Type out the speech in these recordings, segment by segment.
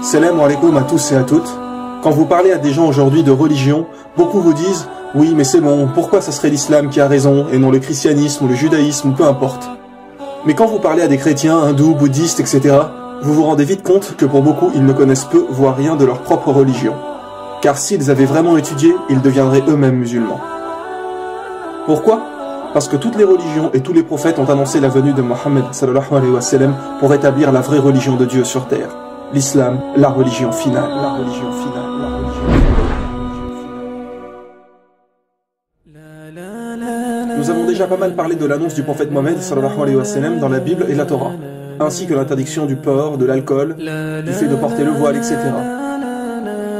Salam alaikum à tous et à toutes. Quand vous parlez à des gens aujourd'hui de religion, beaucoup vous disent « Oui, mais c'est bon, pourquoi ça serait l'islam qui a raison et non le christianisme ou le judaïsme ou peu importe ?» Mais quand vous parlez à des chrétiens, hindous, bouddhistes, etc., vous vous rendez vite compte que pour beaucoup, ils ne connaissent peu, voire rien de leur propre religion. Car s'ils avaient vraiment étudié, ils deviendraient eux-mêmes musulmans. Pourquoi ? Parce que toutes les religions et tous les prophètes ont annoncé la venue de Mohammed sallallahu alayhi wa sallam pour établir la vraie religion de Dieu sur terre. L'islam, la religion finale. La religion finale. La religion finale. Nous avons déjà pas mal parlé de l'annonce du prophète Mohammed sallallahu alayhi wa sallam dans la Bible et la Torah, ainsi que l'interdiction du porc, de l'alcool, du fait de porter le voile, etc.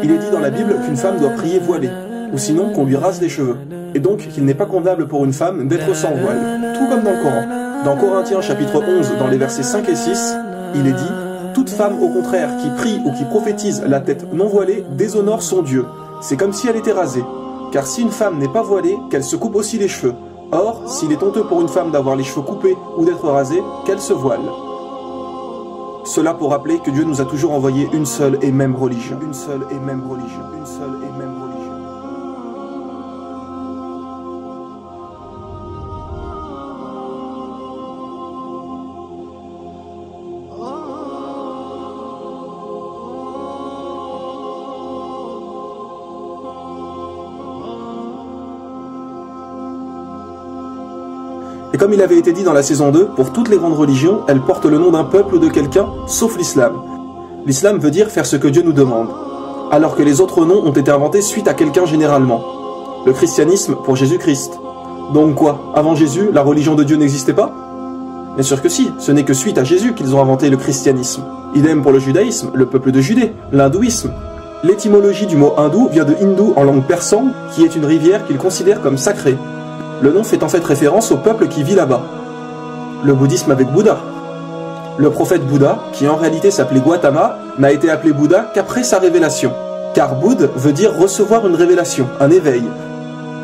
Il est dit dans la Bible qu'une femme doit prier voilée, ou sinon qu'on lui rase les cheveux, et donc qu'il n'est pas convenable pour une femme d'être sans voile, tout comme dans le Coran. Dans Corinthiens chapitre 11, dans les versets 5 et 6, il est dit « Toute femme au contraire qui prie ou qui prophétise la tête non voilée déshonore son Dieu. C'est comme si elle était rasée. Car si une femme n'est pas voilée, qu'elle se coupe aussi les cheveux. Or, s'il est honteux pour une femme d'avoir les cheveux coupés ou d'être rasée, qu'elle se voile. » Cela pour rappeler que Dieu nous a toujours envoyé une seule et même religion. Une seule et même religion. Une seule et même religion. Et comme il avait été dit dans la saison 2, pour toutes les grandes religions, elles portent le nom d'un peuple ou de quelqu'un, sauf l'islam. L'islam veut dire faire ce que Dieu nous demande, alors que les autres noms ont été inventés suite à quelqu'un généralement. Le christianisme pour Jésus-Christ. Donc quoi, avant Jésus, la religion de Dieu n'existait pas? Bien sûr que si, ce n'est que suite à Jésus qu'ils ont inventé le christianisme. Idem pour le judaïsme, le peuple de Judée, l'hindouisme. L'étymologie du mot hindou vient de hindou en langue persane, qui est une rivière qu'ils considèrent comme sacrée. Le nom fait en fait référence au peuple qui vit là-bas. Le bouddhisme avec Bouddha. Le prophète Bouddha, qui en réalité s'appelait Gautama, n'a été appelé Bouddha qu'après sa révélation. Car Bouddha veut dire recevoir une révélation, un éveil.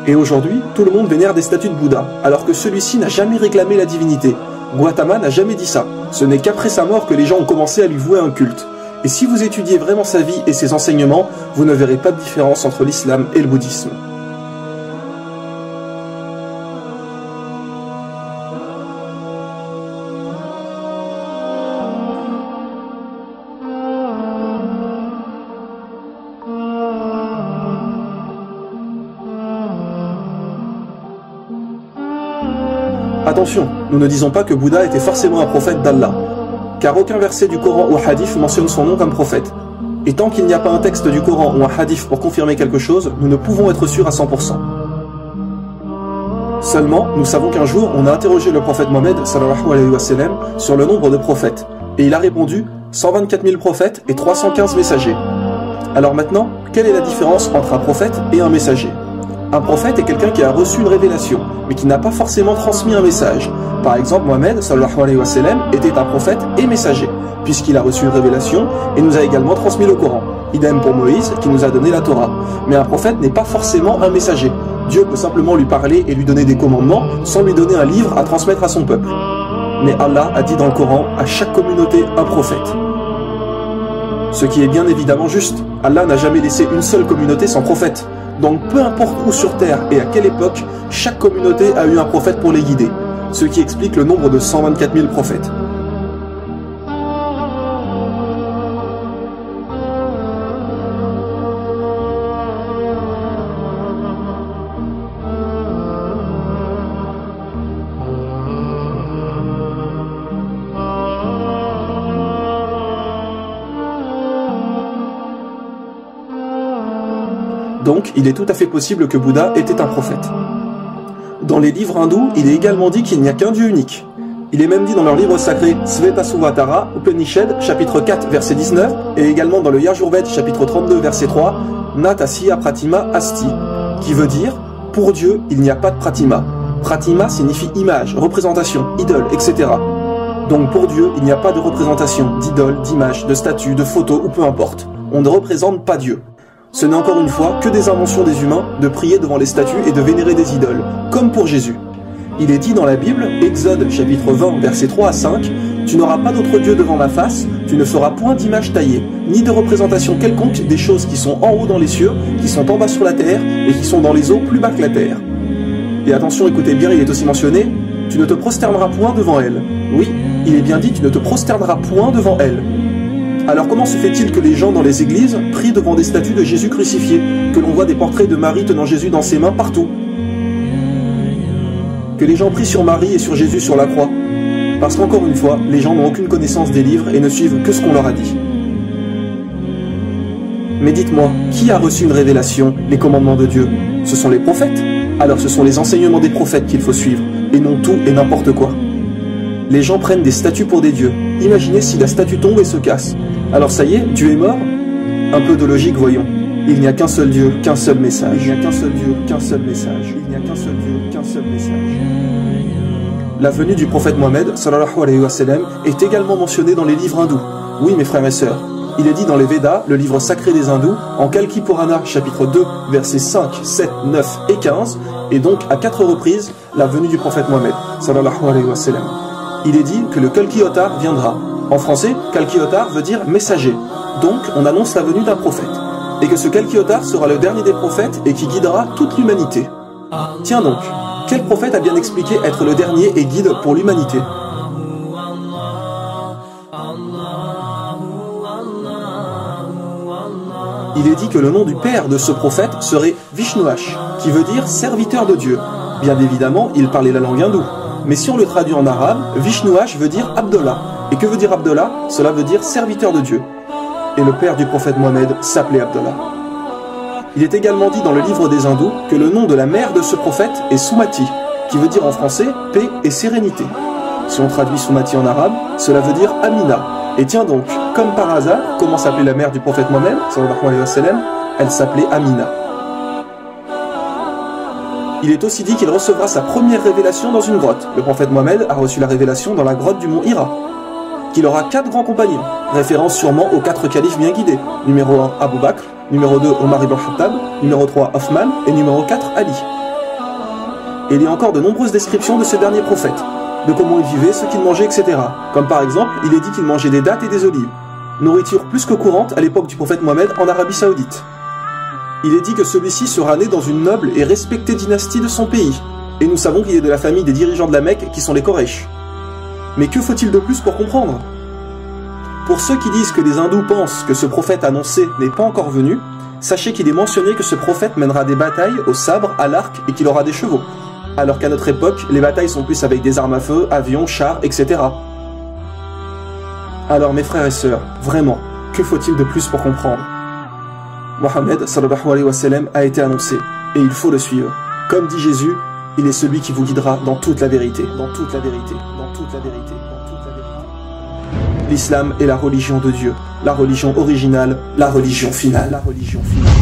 Et aujourd'hui, tout le monde vénère des statues de Bouddha, alors que celui-ci n'a jamais réclamé la divinité. Gautama n'a jamais dit ça. Ce n'est qu'après sa mort que les gens ont commencé à lui vouer un culte. Et si vous étudiez vraiment sa vie et ses enseignements, vous ne verrez pas de différence entre l'islam et le bouddhisme. Attention, nous ne disons pas que Bouddha était forcément un prophète d'Allah, car aucun verset du Coran ou hadith mentionne son nom comme prophète. Et tant qu'il n'y a pas un texte du Coran ou un hadith pour confirmer quelque chose, nous ne pouvons être sûrs à 100%. Seulement, nous savons qu'un jour, on a interrogé le prophète Mohammed sallallahu alayhi wa sallam sur le nombre de prophètes, et il a répondu 124 000 prophètes et 315 messagers. Alors maintenant, quelle est la différence entre un prophète et un messager ? Un prophète est quelqu'un qui a reçu une révélation, mais qui n'a pas forcément transmis un message. Par exemple, Mohammed sallallahu alayhi wa sallam était un prophète et messager, puisqu'il a reçu une révélation et nous a également transmis le Coran. Idem pour Moïse, qui nous a donné la Torah. Mais un prophète n'est pas forcément un messager. Dieu peut simplement lui parler et lui donner des commandements, sans lui donner un livre à transmettre à son peuple. Mais Allah a dit dans le Coran, à chaque communauté un prophète. Ce qui est bien évidemment juste. Allah n'a jamais laissé une seule communauté sans prophète. Donc peu importe où sur terre et à quelle époque, chaque communauté a eu un prophète pour les guider, ce qui explique le nombre de 124 000 prophètes. Donc, il est tout à fait possible que Bouddha était un prophète. Dans les livres hindous, il est également dit qu'il n'y a qu'un Dieu unique. Il est même dit dans leur livre sacré Svetasvatara, Upanishad, chapitre 4, verset 19, et également dans le Yajurved, chapitre 32, verset 3, Natasya Pratima Asti, qui veut dire « Pour Dieu, il n'y a pas de Pratima ». Pratima signifie image, représentation, idole, etc. Donc pour Dieu, il n'y a pas de représentation, d'idole, d'image, de statue, de photo ou peu importe. On ne représente pas Dieu. Ce n'est encore une fois que des inventions des humains de prier devant les statues et de vénérer des idoles, comme pour Jésus. Il est dit dans la Bible, Exode chapitre 20, versets 3 à 5, « Tu n'auras pas d'autre Dieu devant ma face, tu ne feras point d'image taillée, ni de représentation quelconque des choses qui sont en haut dans les cieux, qui sont en bas sur la terre, et qui sont dans les eaux plus bas que la terre. Et attention, écoutez bien, il est aussi mentionné, tu ne te prosterneras point devant elle. Oui, il est bien dit, tu ne te prosterneras point devant elle. Alors comment se fait-il que les gens dans les églises prient devant des statues de Jésus crucifié, que l'on voit des portraits de Marie tenant Jésus dans ses mains partout? Que les gens prient sur Marie et sur Jésus sur la croix? Parce qu'encore une fois, les gens n'ont aucune connaissance des livres et ne suivent que ce qu'on leur a dit. Mais dites-moi, qui a reçu une révélation, les commandements de Dieu? Ce sont les prophètes? Alors ce sont les enseignements des prophètes qu'il faut suivre, et non tout et n'importe quoi. Les gens prennent des statues pour des dieux. Imaginez si la statue tombe et se casse. Alors ça y est, Dieu est mort? Un peu de logique, voyons. Il n'y a qu'un seul Dieu, qu'un seul message. Il n'y a qu'un seul Dieu, qu'un seul message. Il n'y a qu'un seul Dieu, qu'un seul message. La venue du prophète Mohammed, sallallahu alayhi wa sallam, est également mentionnée dans les livres hindous. Oui, mes frères et sœurs. Il est dit dans les Védas, le livre sacré des hindous, en Kalki Purana, chapitre 2, versets 5, 7, 9 et 15, et donc à 4 reprises, la venue du prophète Mohammed, sallallahu alayhi wa sallam. Il est dit que le Kalki Avatar viendra. En français, Kalki Avatar veut dire messager. Donc, on annonce la venue d'un prophète. Et que ce Kalki Avatar sera le dernier des prophètes et qui guidera toute l'humanité. Tiens donc, quel prophète a bien expliqué être le dernier et guide pour l'humanité? Il est dit que le nom du père de ce prophète serait Vishnuash, qui veut dire serviteur de Dieu. Bien évidemment, il parlait la langue hindoue. Mais si on le traduit en arabe, Vishnuash veut dire Abdallah. Et que veut dire Abdallah? Cela veut dire serviteur de Dieu. Et le père du prophète Mohammed s'appelait Abdallah. Il est également dit dans le livre des hindous que le nom de la mère de ce prophète est Sumati, qui veut dire en français paix et sérénité. Si on traduit Sumati en arabe, cela veut dire Amina. Et tiens donc, comme par hasard, comment s'appelait la mère du prophète Mohammed, sallallahu alayhi wa sallam? Elle s'appelait Amina. Il est aussi dit qu'il recevra sa première révélation dans une grotte. Le prophète Mohammed a reçu la révélation dans la grotte du mont Hira. Qu'il aura 4 grands compagnons, référence sûrement aux 4 califes bien guidés. Numéro 1, Abu Bakr, numéro 2, Omar ibn Khattab, numéro 3, Othman, et numéro 4, Ali. Et il y a encore de nombreuses descriptions de ce dernier prophète, de comment il vivait, ce qu'il mangeait, etc. Comme par exemple, il est dit qu'il mangeait des dattes et des olives, nourriture plus que courante à l'époque du prophète Mohammed en Arabie Saoudite. Il est dit que celui-ci sera né dans une noble et respectée dynastie de son pays, et nous savons qu'il est de la famille des dirigeants de la Mecque qui sont les Quraysh. Mais que faut-il de plus pour comprendre? Pour ceux qui disent que les hindous pensent que ce prophète annoncé n'est pas encore venu, sachez qu'il est mentionné que ce prophète mènera des batailles au sabre, à l'arc et qu'il aura des chevaux. Alors qu'à notre époque, les batailles sont plus avec des armes à feu, avions, chars, etc. Alors mes frères et sœurs, vraiment, que faut-il de plus pour comprendre? Mohammed sallallahu alayhi wa sallam a été annoncé, et il faut le suivre. Comme dit Jésus, il est celui qui vous guidera dans toute la vérité, dans toute la vérité, dans toute la vérité, dans toute la vérité. L'islam est la religion de Dieu, la religion originale, la religion finale, la religion finale.